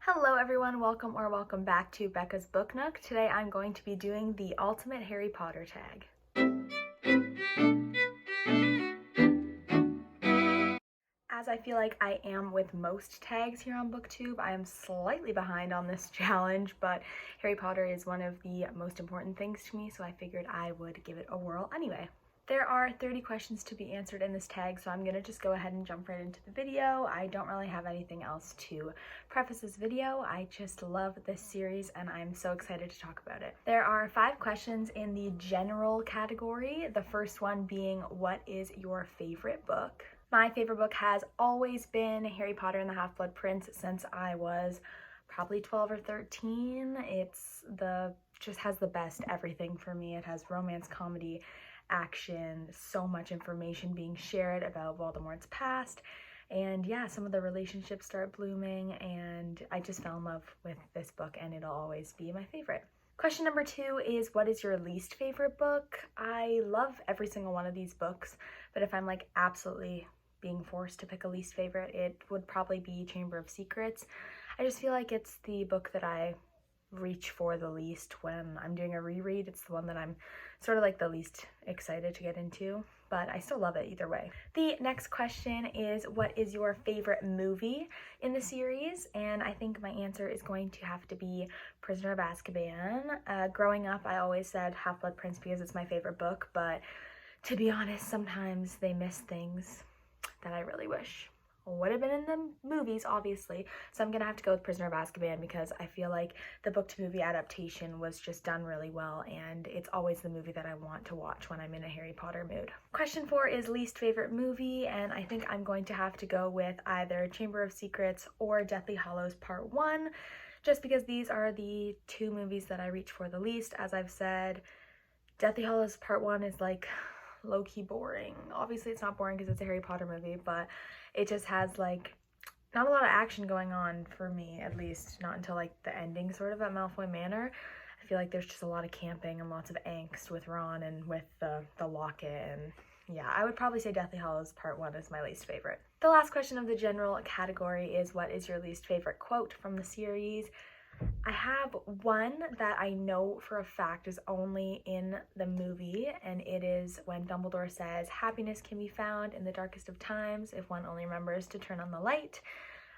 Hello everyone, welcome back to Becca's Book Nook. Today I'm going to be doing the ultimate Harry Potter tag. As I feel like I am with most tags here on BookTube, I am slightly behind on this challenge, but Harry Potter is one of the most important things to me, so I figured I would give it a whirl anyway. There are 30 questions to be answered in this tag, so I'm going to just go ahead and jump right into the video. I don't really have anything else to preface this video. I just love this series and I'm so excited to talk about it. There are 5 questions in the general category, the first one being, what is your favorite book? My favorite book has always been Harry Potter and the Half-Blood Prince since I was probably 12 or 13. Just has the best everything for me. It has romance, comedy, action, so much information being shared about Voldemort's past, and yeah, some of the relationships start blooming, and I just fell in love with this book and it'll always be my favorite. Question number 2 is, what is your least favorite book? I love every single one of these books, but if I'm like absolutely being forced to pick a least favorite, it would probably be Chamber of Secrets. I just feel like it's the book that I reach for the least when I'm doing a reread. It's the one that I'm sort of like the least excited to get into, but I still love it either way. The next question is, what is your favorite movie in the series? And I think my answer is going to have to be Prisoner of Azkaban. Growing up, I always said Half-Blood Prince because it's my favorite book, but to be honest, sometimes they miss things that I really wish would have been in the movies, obviously. So I'm gonna have to go with Prisoner of Azkaban because I feel like the book to movie adaptation was just done really well, and it's always the movie that I want to watch when I'm in a Harry Potter mood. Question 4 is least favorite movie, and I think I'm going to have to go with either Chamber of Secrets or Deathly Hallows Part 1, just because these are the 2 movies that I reach for the least. As I've said, Deathly Hallows Part 1 is like low-key boring. Obviously it's not boring because it's a Harry Potter movie, but it just has like not a lot of action going on for me, at least not until like the ending sort of at Malfoy Manor. I feel like there's just a lot of camping and lots of angst with Ron and with the locket, and yeah, I would probably say Deathly Hallows Part 1 is my least favorite. The last question of the general category is, what is your least favorite quote from the series? I have one that I know for a fact is only in the movie, and it is when Dumbledore says, "Happiness can be found in the darkest of times if one only remembers to turn on the light."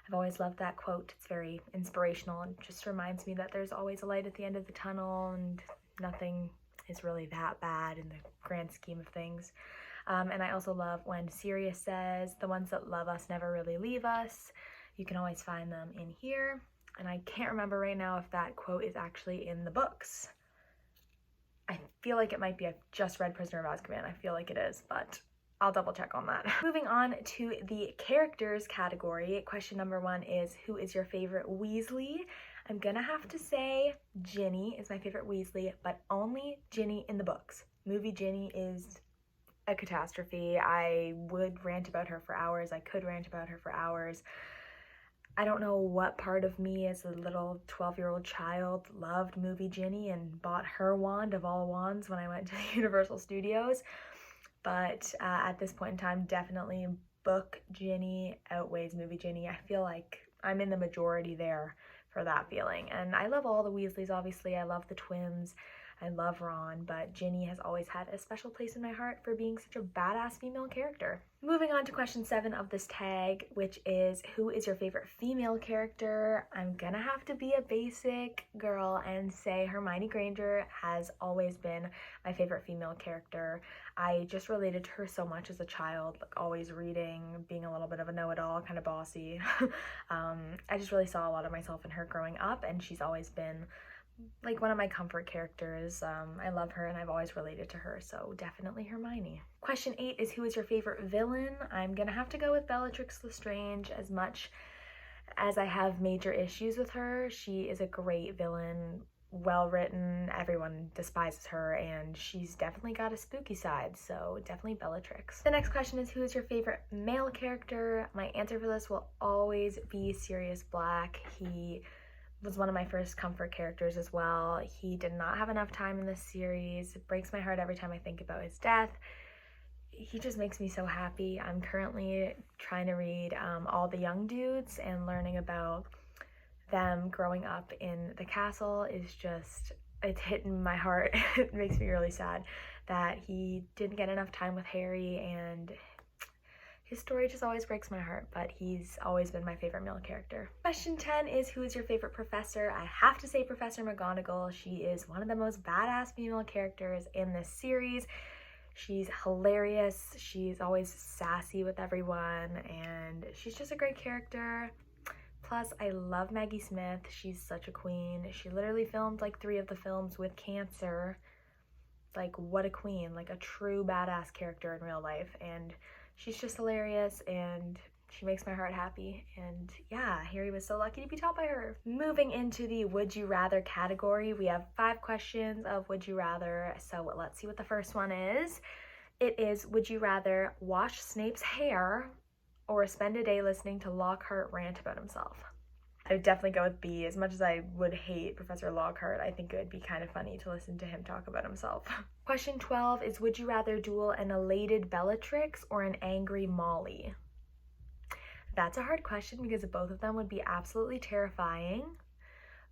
I've always loved that quote. It's very inspirational and just reminds me that there's always a light at the end of the tunnel and nothing is really that bad in the grand scheme of things. And I also love when Sirius says, "The ones that love us never really leave us. You can always find them in here." And I can't remember right now if that quote is actually in the books. I feel like it might be. I've just read Prisoner of Azkaban. I feel like it is, but I'll double check on that. Moving on to the characters category, question number 1 is, who is your favorite Weasley? I'm gonna have to say Ginny is my favorite Weasley, but only Ginny in the books. Movie Ginny is a catastrophe. I would rant about her for hours. I could rant about her for hours. I don't know what part of me as a little 12-year-old child loved Movie Ginny and bought her wand of all wands when I went to Universal Studios, but at this point in time, definitely book Ginny outweighs Movie Ginny. I feel like I'm in the majority there for that feeling, and I love all the Weasleys, obviously. I love the twins. I love Ron, but Ginny has always had a special place in my heart for being such a badass female character. Moving on to question 7 of this tag, which is, who is your favorite female character? I'm gonna have to be a basic girl and say Hermione Granger has always been my favorite female character. I just related to her so much as a child, like always reading, being a little bit of a know-it-all, kind of bossy. I just really saw a lot of myself in her growing up, and she's always been like one of my comfort characters. I love her and I've always related to her, so definitely Hermione. Question 8 is, who is your favorite villain? I'm gonna have to go with Bellatrix Lestrange. As much as I have major issues with her, she is a great villain, well written, everyone despises her, and she's definitely got a spooky side, so definitely Bellatrix. The next question is, who is your favorite male character? My answer for this will always be Sirius Black. He was one of my first comfort characters as well. He did not have enough time in this series. It breaks my heart every time I think about his death. He just makes me so happy. I'm currently trying to read All the Young Dudes and learning about them growing up in the castle is just, it's hitting my heart. It makes me really sad that he didn't get enough time with Harry, and his story just always breaks my heart, but he's always been my favorite male character. Question 10 is, who is your favorite professor? I have to say Professor McGonagall. She is one of the most badass female characters in this series. She's hilarious. She's always sassy with everyone, and she's just a great character. Plus, I love Maggie Smith. She's such a queen. She literally filmed like 3 of the films with cancer. Like, what a queen, like a true badass character in real life. And she's just hilarious, and she makes my heart happy. And yeah, Harry was so lucky to be taught by her. Moving into the would you rather category, we have 5 questions of would you rather. So let's see what the first one is. It is, would you rather wash Snape's hair or spend a day listening to Lockhart rant about himself? I would definitely go with B. As much as I would hate Professor Lockhart, I think it would be kind of funny to listen to him talk about himself. Question 12 is, would you rather duel an elated Bellatrix or an angry Molly? That's a hard question because both of them would be absolutely terrifying.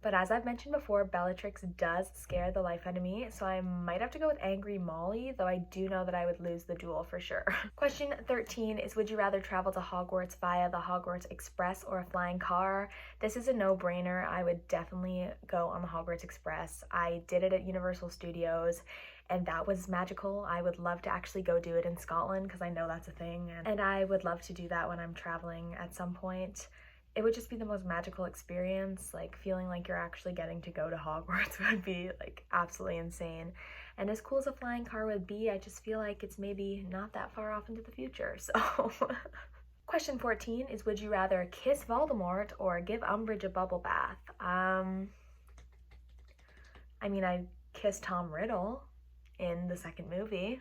But as I've mentioned before, Bellatrix does scare the life out of me, so I might have to go with angry Molly, though I do know that I would lose the duel for sure. Question 13 is, would you rather travel to Hogwarts via the Hogwarts Express or a flying car? This is a no-brainer. I would definitely go on the Hogwarts Express. I did it at Universal Studios, and that was magical. I would love to actually go do it in Scotland because I know that's a thing, and I would love to do that when I'm traveling at some point. It would just be the most magical experience. Like, feeling like you're actually getting to go to Hogwarts would be like absolutely insane. And as cool as a flying car would be, I just feel like it's maybe not that far off into the future. So question 14 is, would you rather kiss Voldemort or give Umbridge a bubble bath? I mean, I kissed Tom Riddle in the 2nd movie,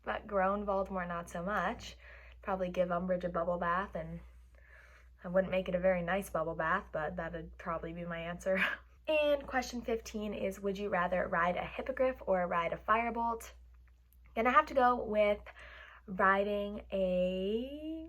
but grown Voldemort not so much. Probably give Umbridge a bubble bath, and I wouldn't make it a very nice bubble bath, but that'd probably be my answer. And question 15 is, would you rather ride a hippogriff or ride a firebolt? Gonna have to go with riding a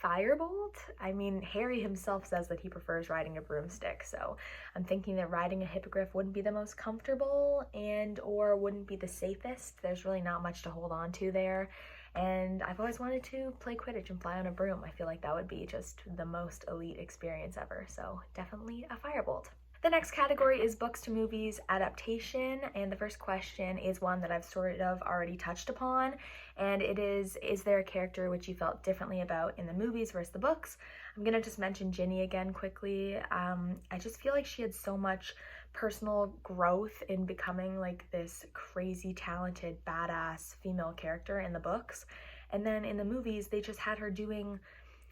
firebolt. I mean, Harry himself says that he prefers riding a broomstick, so I'm thinking that riding a hippogriff wouldn't be the most comfortable and or wouldn't be the safest. There's really not much to hold on to there. And I've always wanted to play Quidditch and fly on a broom. I feel like that would be just the most elite experience ever. So definitely a firebolt. The next category is books to movies adaptation. And the first question is one that I've sort of already touched upon. And it is there a character which you felt differently about in the movies versus the books? I'm going to just mention Ginny again quickly. I just feel like she had so much personal growth in becoming like this crazy talented badass female character in the books, and then in the movies they just had her doing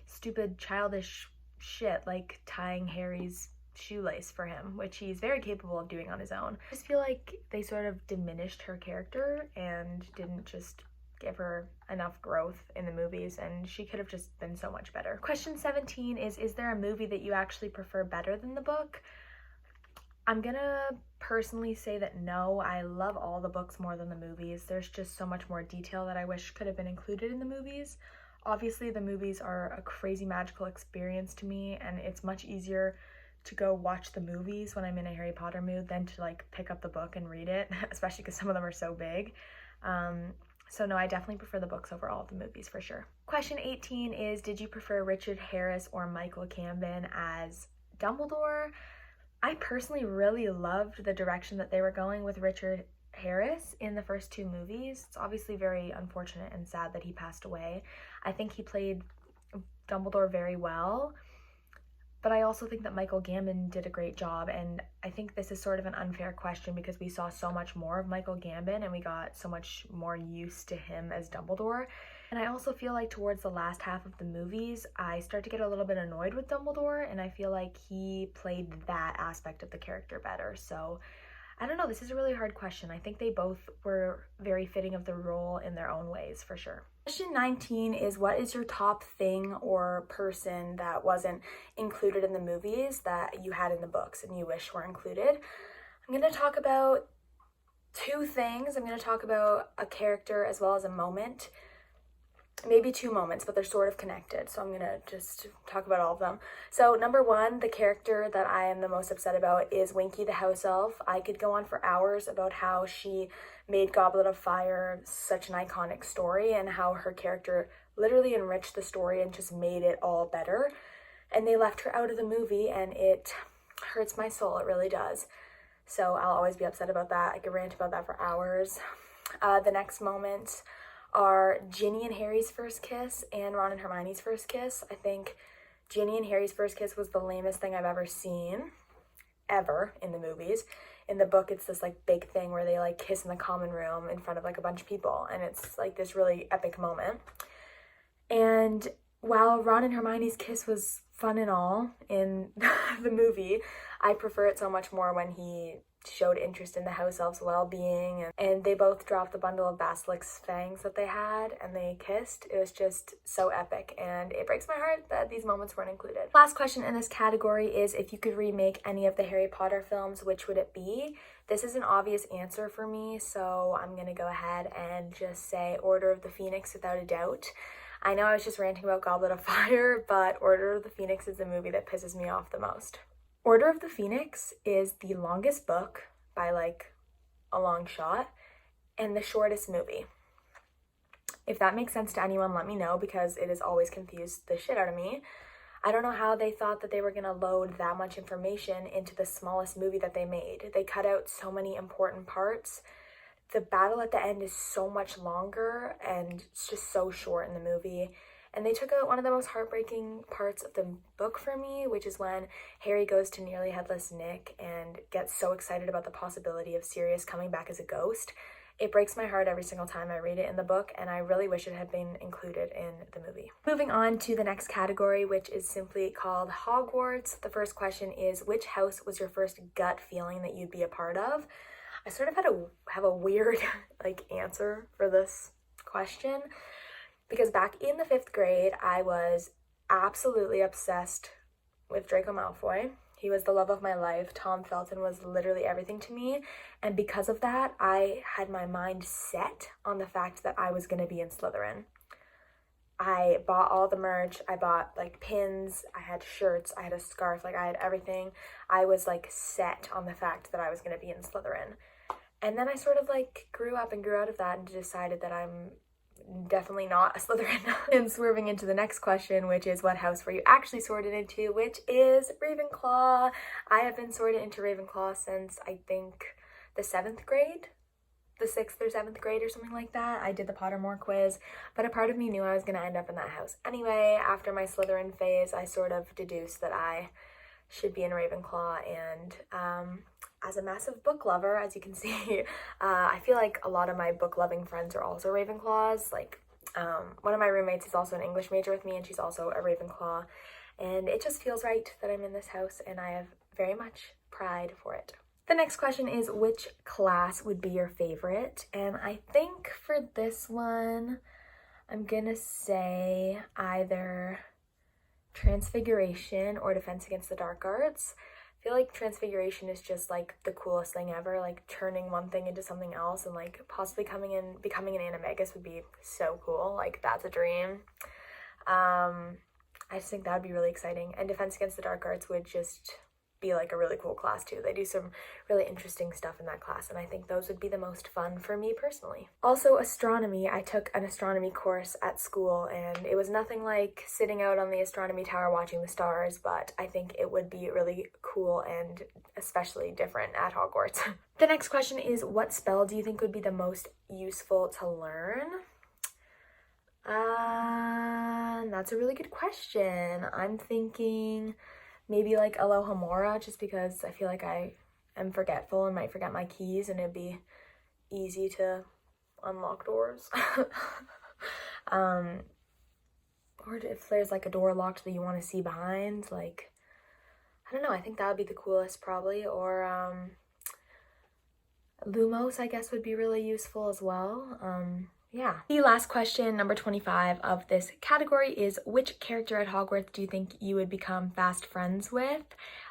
stupid childish shit like tying Harry's shoelace for him, which he's very capable of doing on his own. I just feel like they sort of diminished her character and didn't just give her enough growth in the movies, and she could have just been so much better. Question 17 is there a movie that you actually prefer better than the book? I'm gonna personally say that no, I love all the books more than the movies. There's just so much more detail that I wish could have been included in the movies. Obviously, the movies are a crazy magical experience to me, and it's much easier to go watch the movies when I'm in a Harry Potter mood than to like pick up the book and read it, especially because some of them are so big. So no, I definitely prefer the books over all of the movies for sure. Question 18 is, did you prefer Richard Harris or Michael Gambon as Dumbledore? I personally really loved the direction that they were going with Richard Harris in the first 2 movies. It's obviously very unfortunate and sad that he passed away. I think he played Dumbledore very well, but I also think that Michael Gambon did a great job, and I think this is sort of an unfair question because we saw so much more of Michael Gambon and we got so much more used to him as Dumbledore. And I also feel like towards the last half of the movies, I start to get a little bit annoyed with Dumbledore, and I feel like he played that aspect of the character better. So I don't know, this is a really hard question. I think they both were very fitting of the role in their own ways, for sure. Question 19 is, what is your top thing or person that wasn't included in the movies that you had in the books and you wish were included? I'm going to talk about 2 things. I'm going to talk about a character as well as a moment. maybe 2 moments, but they're sort of connected, so I'm gonna just talk about all of them. So number 1, the character that I am the most upset about is Winky the house elf. I could go on for hours about how she made Goblet of Fire such an iconic story and how her character literally enriched the story and just made it all better. And they left her out of the movie, and it hurts my soul, it really does. So I'll always be upset about that. I could rant about that for hours. The next moments are Ginny and Harry's first kiss and Ron and Hermione's first kiss. I think Ginny and Harry's first kiss was the lamest thing I've ever seen, ever, in the movies. In the book, it's this like big thing where they like kiss in the common room in front of like a bunch of people, and it's like this really epic moment. And while Ron and Hermione's kiss was fun and all in the movie, I prefer it so much more when he showed interest in the house elf's well-being, and they both dropped the bundle of basilisk's fangs that they had and they kissed. It was just so epic, and it breaks my heart that these moments weren't included. Last question in this category is, if you could remake any of the Harry Potter films, which would it be? This is an obvious answer for me, so I'm gonna go ahead and just say Order of the Phoenix without a doubt. I know I was just ranting about Goblet of Fire, but Order of the Phoenix is the movie that pisses me off the most. Order of the Phoenix is the longest book by like a long shot and the shortest movie. If that makes sense to anyone, let me know, because it has always confused the shit out of me. I don't know how they thought that they were gonna load that much information into the smallest movie that they made. They cut out so many important parts. The battle at the end is so much longer and it's just so short in the movie. And they took out one of the most heartbreaking parts of the book for me, which is when Harry goes to Nearly Headless Nick and gets so excited about the possibility of Sirius coming back as a ghost. It breaks my heart every single time I read it in the book, and I really wish it had been included in the movie. Moving on to the next category, which is simply called Hogwarts. The first question is, which house was your first gut feeling that you'd be a part of? I sort of have a weird like answer for this question, because back in the 5th grade, I was absolutely obsessed with Draco Malfoy. He was the love of my life. Tom Felton was literally everything to me. And because of that, I had my mind set on the fact that I was going to be in Slytherin. I bought all the merch. I bought like pins. I had shirts. I had a scarf. Like I had everything. I was like set on the fact that I was going to be in Slytherin. And then I sort of like grew up and grew out of that and decided that I'm definitely not a Slytherin. And swerving into the next question, which is, what house were you actually sorted into, which is Ravenclaw. I have been sorted into Ravenclaw since I think the 7th grade, the 6th or 7th grade or something like that. I did the Pottermore quiz, but a part of me knew I was going to end up in that house. Anyway, after my Slytherin phase, I sort of deduced that I should be in Ravenclaw, and as a massive book lover, as you can see, I feel like a lot of my book loving friends are also Ravenclaws. Like one of my roommates is also an English major with me, and she's also a Ravenclaw, and it just feels right that I'm in this house, and I have very much pride for it. The next question is, which class would be your favorite? And I think for this one, I'm gonna say either Transfiguration or Defense Against the Dark Arts. I feel like Transfiguration is just like the coolest thing ever, like turning one thing into something else, and like possibly becoming an animagus would be so cool. Like that's a dream. I just think that would be really exciting. And Defense Against the Dark Arts would just be like a really cool class too. They do some really interesting stuff in that class, and I think those would be the most fun for me personally. Also, astronomy. I took an astronomy course at school, and it was nothing like sitting out on the astronomy tower watching the stars, but I think it would be really cool and especially different at Hogwarts. The next question is, what spell do you think would be the most useful to learn? That's a really good question. I'm thinking maybe like Alohomora, just because I feel like I am forgetful and might forget my keys, and it'd be easy to unlock doors. Or if there's like a door locked that you want to see behind, like, I don't know, I think that would be the coolest probably. Or Lumos, I guess, would be really useful as well. yeah. The last question, number 25 of this category, is which character at Hogwarts do you think you would become fast friends with?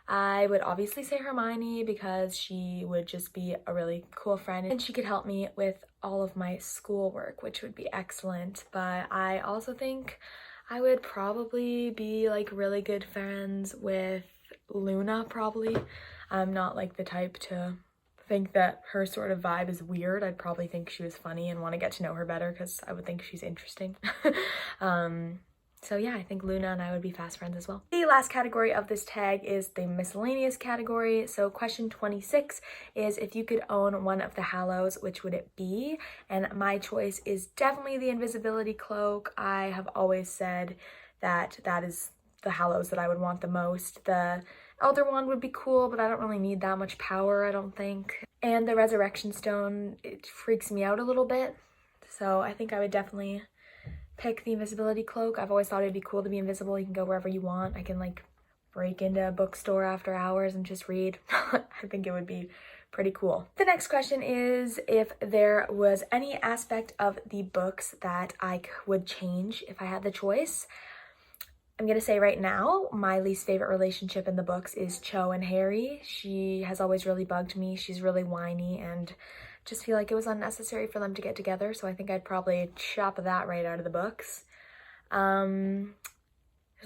I would obviously say Hermione because she would just be a really cool friend and she could help me with all of my schoolwork, which would be excellent. But I also think I would probably be like really good friends with Luna, probably. I'm not like the type to think that her sort of vibe is weird. I'd probably think she was funny and want to get to know her better because I would think she's interesting. So yeah, I think Luna and I would be fast friends as well. The last category of this tag is the miscellaneous category. So question 26 is if you could own one of the Hallows, which would it be? And my choice is definitely the invisibility cloak. I have always said that that is the Hallows that I would want the most. The Elder Wand would be cool, but I don't really need that much power, I don't think. And the Resurrection Stone, it freaks me out a little bit. So I think I would definitely pick the invisibility cloak. I've always thought it'd be cool to be invisible. You can go wherever you want. I can like break into a bookstore after hours and just read. I think it would be pretty cool. The next question is if there was any aspect of the books that I would change if I had the choice. I'm gonna say right now, my least favorite relationship in the books is Cho and Harry. She has always really bugged me. She's really whiny and just feel like it was unnecessary for them to get together. So I think I'd probably chop that right out of the books. There's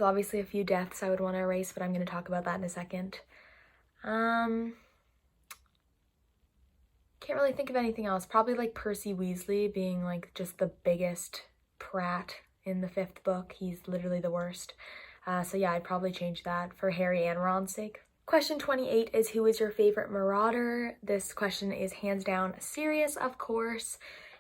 obviously a few deaths I would want to erase, but I'm gonna talk about that in a second. Can't really think of anything else. Probably like Percy Weasley being like just the biggest prat in the 5th book. He's literally the worst. So yeah, I'd probably change that for Harry and Ron's sake. Question 28 is who is your favorite Marauder? This question is hands down Sirius, of course.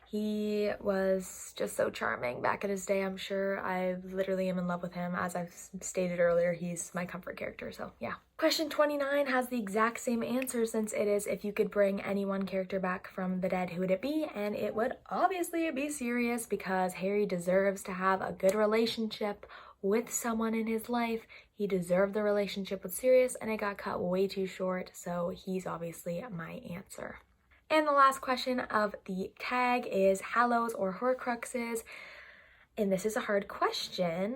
He was just so charming back in his day, I'm sure. I literally am in love with him. As I've stated earlier, he's my comfort character, so yeah. Question 29 has the exact same answer since it is if you could bring any one character back from the dead, who would it be? And it would obviously be Sirius because Harry deserves to have a good relationship with someone in his life. He deserved the relationship with Sirius and it got cut way too short, so he's obviously my answer. And the last question of the tag is Hallows or Horcruxes. And this is a hard question.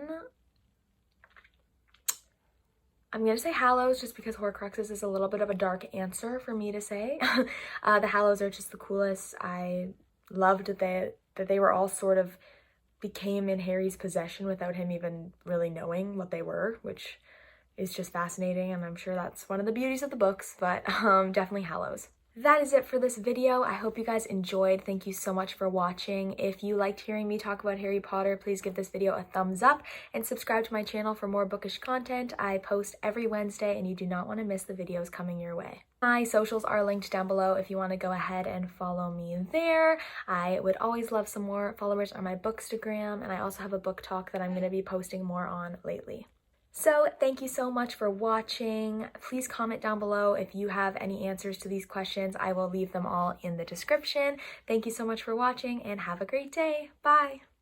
I'm going to say Hallows just because Horcruxes is a little bit of a dark answer for me to say. The Hallows are just the coolest. I loved that they were all sort of became in Harry's possession without him even really knowing what they were, which is just fascinating. And I'm sure that's one of the beauties of the books, but definitely Hallows. That is it for this video. I hope you guys enjoyed. Thank you so much for watching. If you liked hearing me talk about Harry Potter, please give this video a thumbs up and subscribe to my channel for more bookish content. I post every Wednesday and you do not want to miss the videos coming your way. My socials are linked down below if you want to go ahead and follow me there. I would always love some more followers on my Bookstagram, and I also have a book talk that I'm going to be posting more on lately. So thank you so much for watching. Please comment down below if you have any answers to these questions. I will leave them all in the description. Thank you so much for watching and have a great day. Bye!